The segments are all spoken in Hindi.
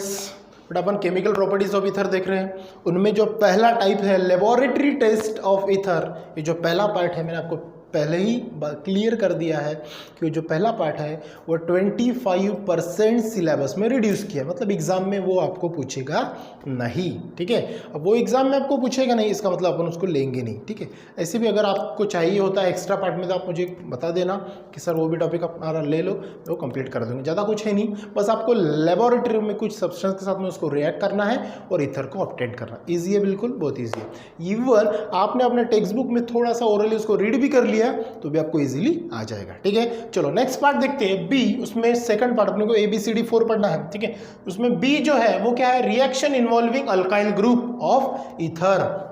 Students, but upon chemical properties of ether देख रहे हैं। उनमें जो पहला टाइप है लेबोरेटरी टेस्ट ऑफ ईथर, ये जो पहला पार्ट है मैंने आपको पहले ही क्लियर कर दिया है कि जो पहला पार्ट है वो 25% सिलेबस में रिड्यूस किया, मतलब एग्जाम में वो आपको पूछेगा नहीं। ठीक है, अब वो एग्जाम में आपको पूछेगा नहीं, इसका मतलब अपन उसको लेंगे नहीं। ठीक है, ऐसे भी अगर आपको चाहिए होता है एक्स्ट्रा पार्ट में तो आप मुझे बता देना कि सर वो भी टॉपिक हमारा ले लो, वो कंप्लीट कर दूंगे। ज़्यादा कुछ है नहीं, बस आपको लेबोरेटरी में कुछ सब्सटेंस के साथ में उसको रिएक्ट करना है और ईथर को ऑब्टेन करना। ईजी है, बिल्कुल बहुत ईजी है। इवन आपने अपने टेक्स्ट बुक में थोड़ा सा ओरली उसको रीड भी कर लिया तो भी आपको इजीली आ जाएगा। ठीक है, चलो नेक्स्ट पार्ट देखते हैं बी। उसमें सेकंड पार्ट अपने को ABCD4 पढ़ना है। ठीक है, उसमें बी जो है वो क्या है, reaction involving alkyl group of ether.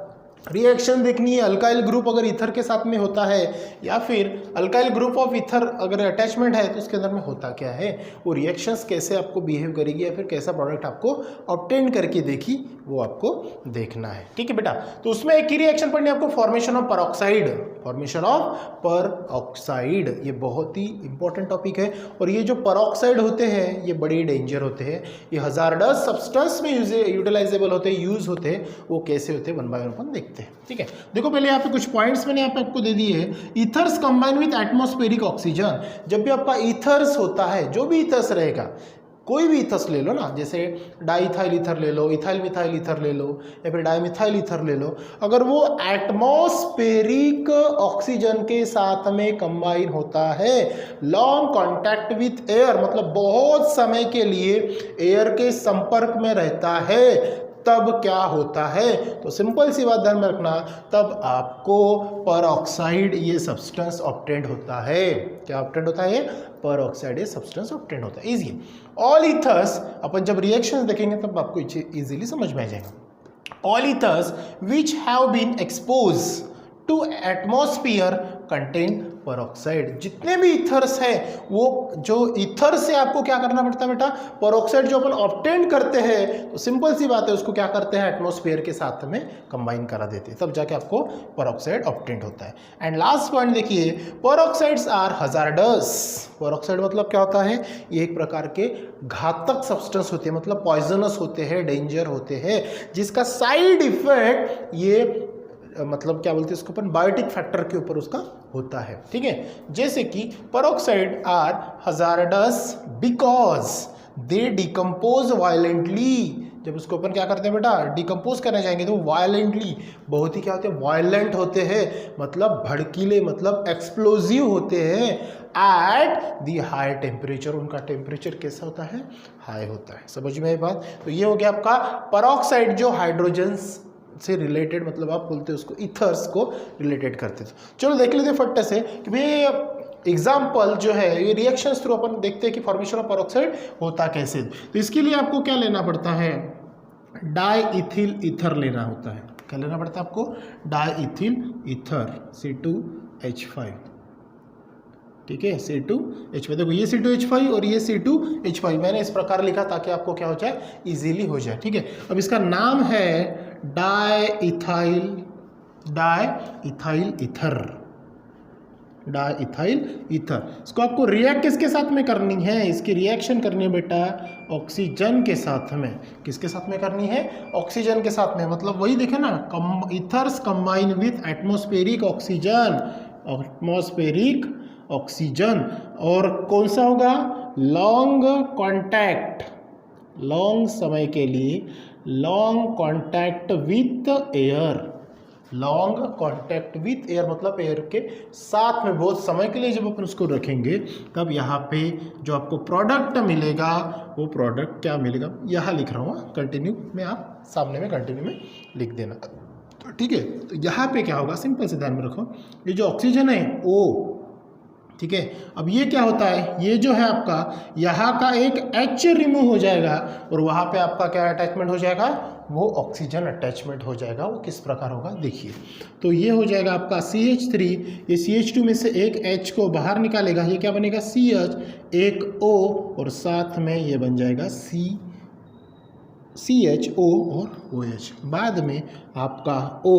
Reaction देखनी है, अल्काइल ग्रुप अगर ईथर के साथ में होता है या फिर अल्काइल ग्रुप ऑफ ईथर अगर अटैचमेंट है तो उसके अंदर में होता क्या है, वो रिएक्शंस कैसे आपको बिहेव करेगी या फिर कैसा प्रोडक्ट आपको ऑब्टेन करके देखी, वो आपको देखना है। ठीक है बेटा, तो उसमें एक ही रिएक्शन पढ़नी है आपको, formation of peroxide. Formation of peroxide ये बहुत ही इंपॉर्टेंट टॉपिक है। और ये जो परऑक्साइड होते हैं ये बड़े डेंजर होते हैं, ये हजारडस सब्सटेंस में यूटिलाइजेबल होते हैं, यूज होते हैं। वो कैसे होते हैं वन बाय वन अपन देखते हैं। ठीक है, देखो पहले यहाँ पे कुछ पॉइंट्स मैंने यहाँ पे आपको दे दिए हैं। Ethers combine with atmospheric oxygen. जब भी आपका ईथर्स होता है, जो भी ईथर्स रहेगा, कोई भी ईथर्स ले लो ना, जैसे डाइथाइल ईथर ले लो, इथाइल मिथाइल ईथर ले लो या फिर डाइमिथाइल ईथर ले लो, अगर वो एटमॉस्फेरिक ऑक्सीजन के साथ में कंबाइन होता है, लॉन्ग कांटेक्ट विथ एयर, मतलब बहुत समय के लिए एयर के संपर्क में रहता है, तब क्या होता है, तो सिंपल सी बात ध्यान में रखना, तब आपको परऑक्साइड ये सब्सटेंस ऑब्टेंड होता है। क्या ऑब्टेंड होता है? परऑक्साइड ये सब्सटेंस ऑब्टेंड होता है। इजी, ऑल ईथर्स अपन जब रिएक्शंस देखेंगे तब आपको इजीली समझ में आ जाएगा। All ethers which have been expose to atmosphere contain peroxide. जितने भी ईथर्स है, वो जो ईथर से आपको क्या करना पड़ता है बेटा, परऑक्साइड जो अपन ऑब्टेन करते हैं, तो सिंपल सी बात है उसको क्या करते हैं, एटमॉस्फेयर के साथ में कंबाइन करा देते हैं, तब जाके आपको परऑक्साइड ऑब्टेन होता है। एंड लास्ट पॉइंट देखिए, परऑक्साइड्स आर हजार्डस। परऑक्साइड मतलब क्या होता है, ये एक प्रकार के घातक सब्सटेंस होते हैं, मतलब पॉइजनस होते हैं, डेंजर होते हैं, जिसका साइड इफेक्ट ये मतलब क्या बोलते हैं इसको अपन, बायोटिक फैक्टर के ऊपर उसका होता है। ठीक है, जैसे कि peroxide are hazardous because they decompose violently. जब उसको अपन क्या करते हैं बेटा, डिकम्पोज करने जाएंगे तो वायलेंटली, बहुत ही क्या होते हैं, वायलेंट होते हैं, मतलब भड़कीले, मतलब एक्सप्लोजिव होते हैं एट द हाई टेम्परेचर। उनका टेम्परेचर कैसा होता है, हाई होता है। समझ में आई बात? तो ये हो गया आपका परऑक्साइड जो हाइड्रोजन से रिलेटेड, मतलब आप बोलते हैं उसको ईथर्स को रिलेटेड करते थे। चलो देख लेते फट्टे से कि भाई एग्जाम्पल जो है ये रिएक्शंस थ्रू अपन देखते हैं कि फॉर्मेशन ऑफ परऑक्साइड होता कैसे। तो इसके लिए आपको क्या लेना पड़ता है, डाईइथिल ईथर लेना होता है। क्या लेना पड़ता है आपको, डाईइथिल ईथर C2H5। ठीक है, C2H5। देखो ये C2H5 और ये C2H5 मैंने इस प्रकार लिखा ताकि आपको क्या हो जाए, इजीली हो जाए। ठीक है, अब इसका नाम है डाईइथाइल ईथर। डाईइथाइल ईथर, इसको आपको रिएक्ट किसके साथ में करनी है, इसकी रिएक्शन करनी है बेटा ऑक्सीजन के साथ में। किसके साथ में करनी है, ऑक्सीजन के साथ में, मतलब वही देखे ना, ethers combine with atmospheric oxygen, atmospheric oxygen. और कौन सा होगा, लॉन्ग कॉन्टैक्ट, लॉन्ग समय के लिए, long contact with air. Long contact with air मतलब एयर के साथ में बहुत समय के लिए जब अपन उसको रखेंगे, तब यहाँ पे जो आपको प्रोडक्ट मिलेगा, वो प्रोडक्ट क्या मिलेगा, यहाँ लिख रहा हूँ कंटिन्यू में, आप सामने में कंटिन्यू में लिख देना। तो ठीक है, तो यहाँ पे क्या होगा, सिंपल से ध्यान में रखो, ये जो ऑक्सीजन है O, ठीक है, अब ये क्या होता है, ये जो है आपका यहाँ का एक H रिमूव हो जाएगा और वहाँ पे आपका क्या अटैचमेंट हो जाएगा, वो ऑक्सीजन अटैचमेंट हो जाएगा। वो किस प्रकार होगा देखिए, तो ये हो जाएगा आपका CH3, ये CH2 में से एक H को बाहर निकालेगा, ये क्या बनेगा CH, एक O और साथ में ये बन जाएगा CHO और OH। बाद में आपका O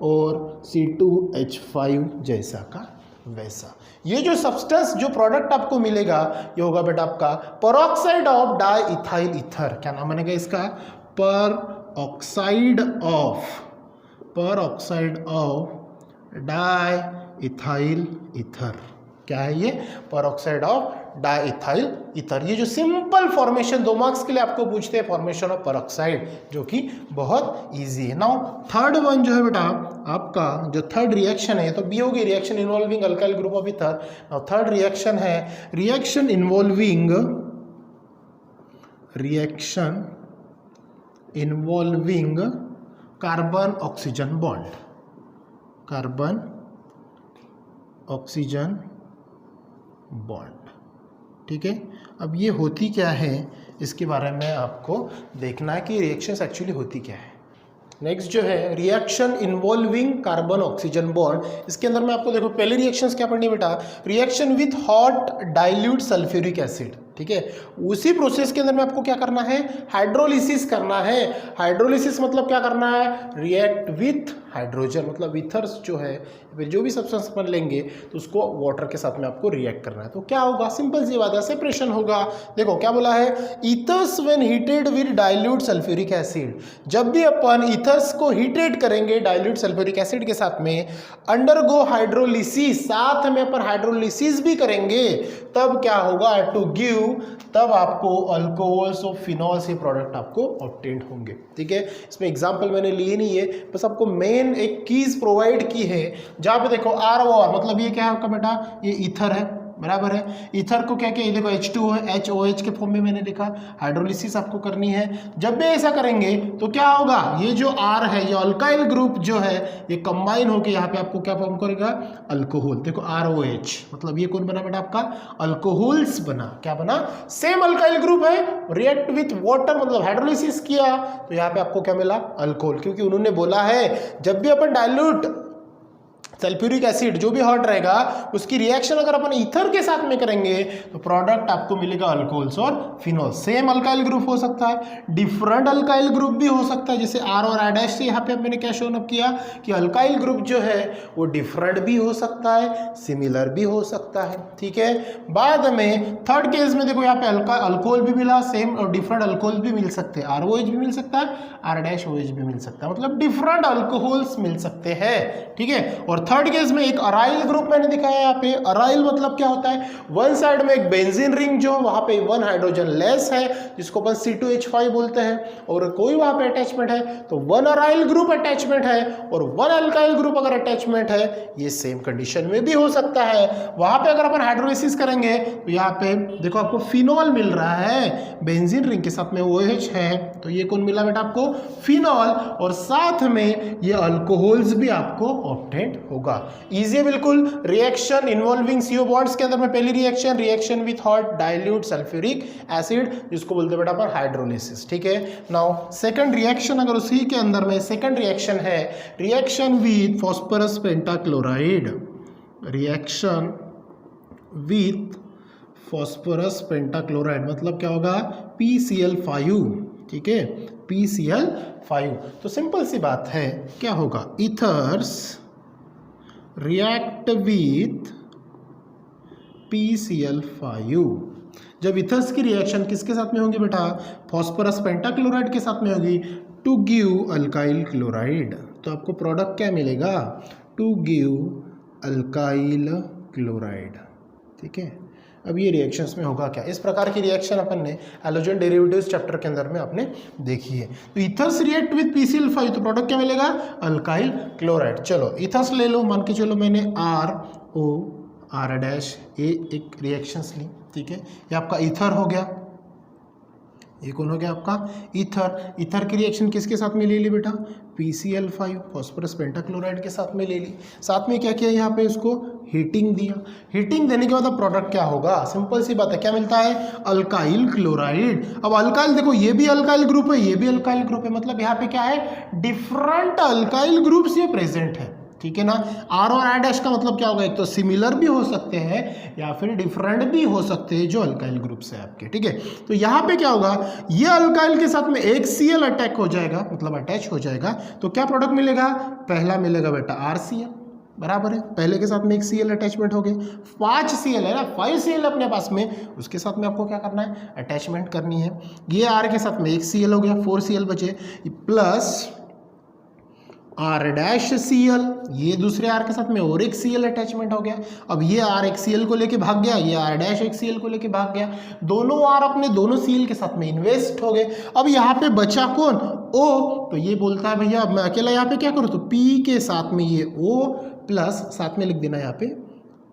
और C2H5 जैसा का वैसा। ये जो सब्सटेंस जो प्रोडक्ट आपको मिलेगा ये होगा बेटा आपका peroxide of di ethyl ether. क्या नाम बनेगा इसका? Peroxide of di ethyl ether. क्या है ये? Peroxide of di ethyl ether. ये जो सिंपल फॉर्मेशन 2 मार्क्स के लिए आपको पूछते हैं, फॉर्मेशन ऑफ पेरोक्साइड, जो कि बहुत इजी है। नाउ थर्ड वन जो है बेटा आपका, जो थर्ड रिएक्शन है, तो बी होगी reaction involving alkyl group of ether. Now third reaction है reaction involving carbon oxygen bond, carbon oxygen bond. ठीक है, अब ये होती क्या है इसके बारे में आपको देखना है कि रिएक्शंस एक्चुअली होती क्या है। नेक्स्ट जो है reaction involving carbon oxygen bond, इसके अंदर में आपको देखो पहले रिएक्शंस क्या पढ़नी है बेटा? Reaction with hot dilute sulphuric acid. ठीक है, उसी प्रोसेस के अंदर में आपको क्या करना है? हाइड्रोलिसिस करना है। हाइड्रोलिसिस मतलब क्या करना है? रिएक्ट विथ हाइड्रोजन, मतलब ईथर्स जो है फिर जो भी सब्सटेंस अपन लेंगे तो उसको वाटर के साथ में आपको रिएक्ट करना है। तो क्या होगा? सिंपल सी बात है, सेपरेशन होगा। देखो क्या बोला है? Ethers when heated with dilute sulphuric acid, जब भी अपन ईथर्स को हीटेड करेंगे डाइल्यूट सल्फ्यूरिक एसिड के साथ में, अंडरगो हाइड्रोलिसिस, साथ में अपन हाइड्रोलिसिस भी करेंगे, तब क्या होगा? टू गिव, तब आपको अल्कोहल्स और फिनॉल्स ये प्रोडक्ट आपको ऑब्टेन्ड होंगे। ठीक है, इसमें एग्जांपल मैंने लिए नहीं है, बस आपको मेन एक कीज प्रोवाइड की है, जहां पे देखो ROR मतलब ये क्या है आपका बेटा? ये ईथर है, बराबर है। ईथर को क्या किया? देखो H2 है, HOH के फॉर्म में मैंने लिखा। हाइड्रोलिसिस आपको करनी है। जब भी ऐसा करेंगे तो क्या होगा? ये जो R है, ये अल्काइल ग्रुप जो है ये कंबाइन होकर यहाँ पे आपको क्या फॉर्म करेगा? अल्कोहल। देखो ROH मतलब ये कौन बना बेटा आपका? अल्कोहल्स बना। क्या बना? सेम अल्काइल ग्रुप है, रिएक्ट विथ वाटर मतलब हाइड्रोलिसिस किया तो यहाँ पे आपको क्या मिला? अल्कोहल। क्योंकि उन्होंने बोला है जब भी अपन डाइल्यूट सल्फ्यूरिक एसिड जो भी हॉट रहेगा उसकी रिएक्शन अगर अपन ईथर के साथ में करेंगे तो प्रोडक्ट आपको मिलेगा अल्कोहल्स और फिनॉल। सेम अल्काइल ग्रुप हो सकता है, डिफरेंट अल्काइल ग्रुप भी हो सकता है, जैसे R और R' से यहाँ पे मैंने क्या शोन अप किया कि अल्काइल ग्रुप जो है वो डिफरेंट भी हो सकता है, सिमिलर भी हो सकता है। ठीक है, बाद में थर्ड केस में देखो यहाँ पे अल्कोहल भी मिला, सेम और डिफरेंट अल्कोहल भी मिल सकते हैं, ROH भी मिल सकता है, R' भी मिल सकता है, मतलब डिफरेंट अल्कोहल्स मिल सकते हैं। ठीक है, और थर्ड केस में एक अराइल ग्रुप मैंने दिखाया यहाँ पे। अराइल मतलब क्या होता है? वन साइड में एक बेंजीन रिंग जो वहां पे 1 हाइड्रोजन लेस है जिसको अपन C2H5 बोलते हैं, और कोई वहां पे अटैचमेंट है तो 1 अराइल ग्रुप अटैचमेंट है, और 1 अल्काइल ग्रुप अगर अटैचमेंट है, ये सेम कंडीशन में भी हो सकता है। वहां पे अगर अपन हाइड्रोलिसिस करेंगे तो यहाँ पे देखो आपको फिनॉल मिल रहा है, बेंजीन रिंग के साथ में OH है, तो ये कौन मिला बेटा आपको? फिनॉल, और साथ में ये अल्कोहल्स भी आपको ऑब्टेन्ड होगा। इजी है बिल्कुल। रिएक्शन इन्वॉल्विंग CO बॉन्ड्स के अंदर में पहली reaction with hot dilute sulphuric acid, जिसको बोलते हैं बेटा अपन हाइड्रोलिसिस। ठीक है, नाउ सेकंड रिएक्शन अगर उसी के अंदर में सेकंड रिएक्शन है reaction with phosphorus pentachloride, reaction with phosphorus pentachloride मतलब क्या होगा? PCl5। ठीक है, PCl5। तो सिंपल सी बात है, क्या होगा? Ethers react with PCl5। जब ईथर्स की रिएक्शन किसके साथ में होगी बेटा? फॉस्फोरस पेंटाक्लोराइड के साथ में होगी, टू गिव अल्काइल क्लोराइड। तो आपको प्रोडक्ट क्या मिलेगा? To give alkyl chloride. ठीक है, अब ये रिएक्शंस में होगा क्या? इस प्रकार की रिएक्शन अपन ने हैलोजन डेरिवेटिव्स चैप्टर के अंदर में आपने देखी है। तो ईथर्स रिएक्ट विद PCl5 तो प्रोडक्ट क्या मिलेगा? Alkyl chloride. चलो ईथर्स ले लो, मान के चलो मैंने R एक रिएक्शंस ली। ठीक है, ये आपका ईथर हो गया, ये कौन हो गया आपका? ईथर। ईथर की रिएक्शन किसके साथ में ले ली बेटा? PCl5 फॉस्फोरस पेंटाक्लोराइड के साथ में ले ली। साथ में क्या किया? यहाँ पे इसको हीटिंग दिया। हीटिंग देने के बाद प्रोडक्ट क्या होगा? सिंपल सी बात है, क्या मिलता है? Alkyl chloride. अब अल्काइल देखो, ये भी अल्काइल ग्रुप है, ये भी अल्काइल ग्रुप है, मतलब यहाँ पे क्या है? डिफरेंट अल्काइल ग्रुप्स ये प्रेजेंट है। ठीक है ना, R और R' का मतलब क्या होगा? एक तो सिमिलर भी हो सकते हैं या फिर डिफरेंट भी हो सकते हैं जो अल्काइल ग्रुप्स है आपके। ठीक है, तो यहाँ पे क्या होगा? ये अल्काइल के साथ में एक Cl अटैक हो जाएगा, मतलब अटैच हो जाएगा, तो क्या प्रोडक्ट मिलेगा? पहला मिलेगा बेटा RCl, बराबर है, पहले के साथ में एक Cl अटैचमेंट हो गए, 5 Cl है ना, 5 Cl अपने पास में, उसके साथ में आपको क्या करना है, अटैचमेंट करनी है। ये R के साथ में एक Cl हो गया, 4 Cl बचे, प्लस R'(Cl), ये दूसरे R के साथ में और एक Cl अटैचमेंट हो गया। अब ये R एक Cl को लेके भाग गया, ये R' एक Cl को लेके भाग गया, दोनों R अपने दोनों Cl के साथ में इन्वेस्ट हो गए। अब यहाँ पे बचा कौन, O, तो ये बोलता है भैया अब मैं अकेला यहाँ पे क्या करूँ, तो P के साथ में ये O प्लस, साथ में लिख देना यहाँ पे,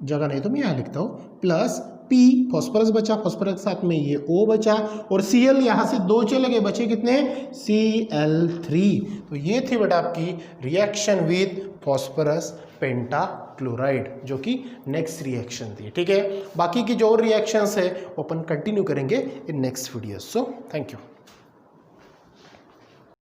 जगह नहीं तो मैं यहाँ लिखता हूँ, प्लस P, फॉस्फोरस बचा, फॉस्फोरस के साथ में ये O बचा, और Cl यहाँ से 2 चले गए, बचे कितने, Cl3। तो ये थी बेटा आपकी रिएक्शन विद फॉस्फोरस पेंटाक्लोराइड, जो कि नेक्स्ट रिएक्शन थी। ठीक है, बाकी की जो और रिएक्शंस है वो अपन कंटिन्यू करेंगे in next video. So thank you.